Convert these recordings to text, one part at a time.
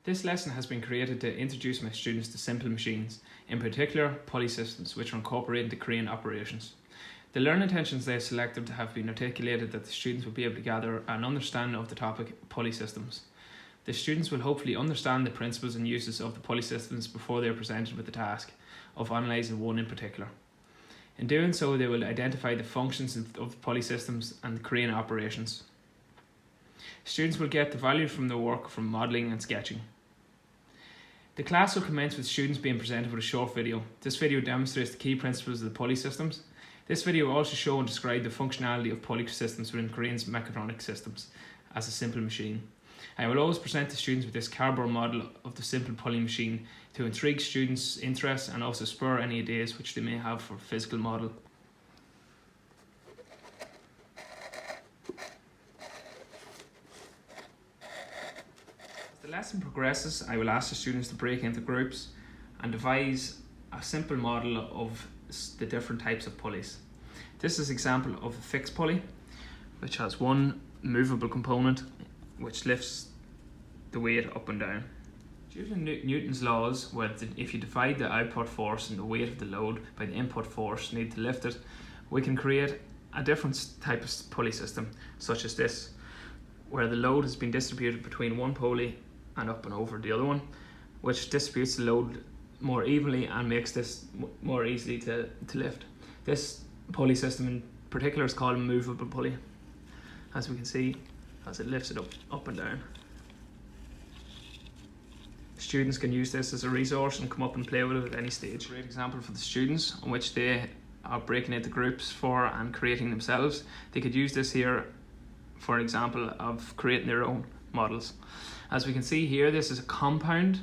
This lesson has been created to introduce my students to simple machines, in particular pulley systems, which are incorporated into crane operations. The learning intentions they have selected have been articulated that the students will be able to gather an understanding of the topic pulley systems. The students will hopefully understand the principles and uses of the pulley systems before they are presented with the task of analysing one in particular. In doing so, they will identify the functions of the pulley systems and the crane operations. Students will get the value from their work from modelling and sketching. The class will commence with students being presented with a short video. This video demonstrates the key principles of the pulley systems. This video will also show and describe the functionality of pulley systems within cranes mechatronic systems as a simple machine. I will always present the students with this cardboard model of the simple pulley machine to intrigue students' interest and also spur any ideas which they may have for a physical model. As the lesson progresses, I will ask the students to break into groups and devise a simple model of the different types of pulleys. This is an example of a fixed pulley, which has one movable component which lifts the weight up and down. Due to Newton's laws, where if you divide the output force and the weight of the load by the input force needed to lift it, we can create a different type of pulley system, such as this, where the load has been distributed between one pulley and up and over the other one, which distributes the load more evenly and makes this more easily to lift. This pulley system in particular is called a movable pulley, as we can see as it lifts it up and down. Students can use this as a resource and come up and play with it at any stage. Great example for the students on which they are breaking into groups for and creating themselves. They could use this here for an example of creating their own models. As we can see here, this is a compound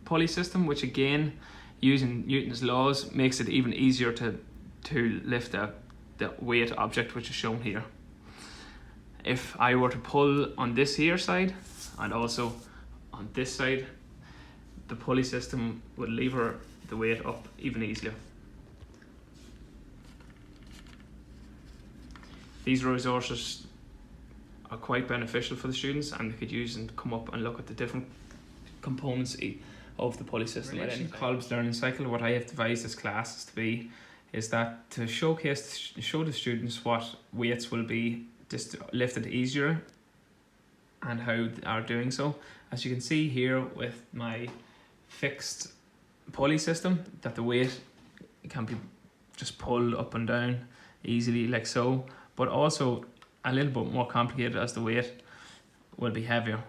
pulley system, which again, using Newton's laws, makes it even easier to lift the weight object which is shown here. If I were to pull on this here side and also on this side, the pulley system would lever the weight up even easier. These resources are quite beneficial for the students, and they could use and come up and look at the different components of the pulley system. In relation to Kolb's learning cycle, what I have devised this class to be is that to show the students what weights will be lifted easier and how they are doing so. As you can see here with my fixed pulley system, that the weight can be just pulled up and down easily like so, but also a little bit more complicated as the weight will be heavier.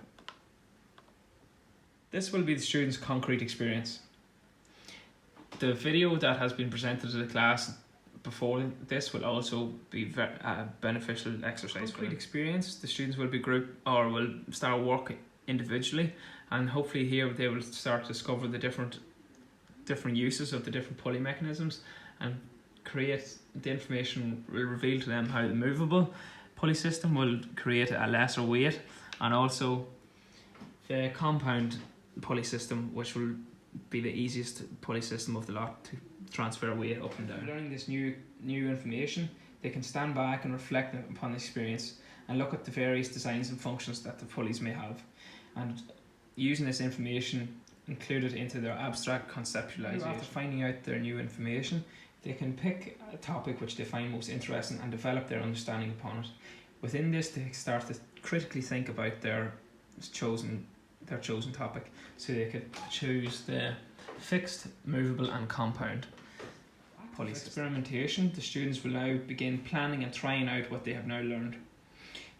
This will be the students' concrete experience. The video that has been presented to the class before this will also be a beneficial exercise for them. Experience, the students will be will start work individually, and hopefully here they will start to discover the different uses of the different pulley mechanisms, and create the information will reveal to them how the movable pulley system will create a lesser weight, and also the compound pulley system, which will be the easiest pulley system of the lot to transfer weight up and down. Learning this new information, they can stand back and reflect upon the experience and look at the various designs and functions that the pulleys may have, and using this information include it into their abstract conceptualization. After finding out their new information, they can pick a topic which they find most interesting and develop their understanding upon it. Within this, they start to critically think about their chosen topic, so they could choose the fixed, movable and compound pulley experimentation. The students will now begin planning and trying out what they have now learned.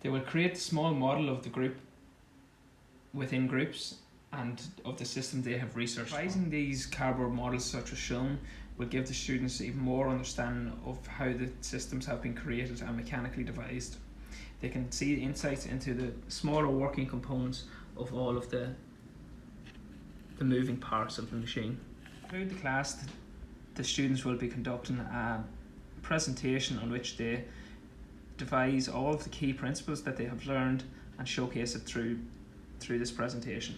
They will create a small model of the group within groups and of the system they have researched. Devising these cardboard models such as shown will give the students even more understanding of how the systems have been created and mechanically devised. They can see insights into the smaller working components of all of the moving parts of the machine. Throughout the class, the students will be conducting a presentation on which they devise all of the key principles that they have learned and showcase it through this presentation.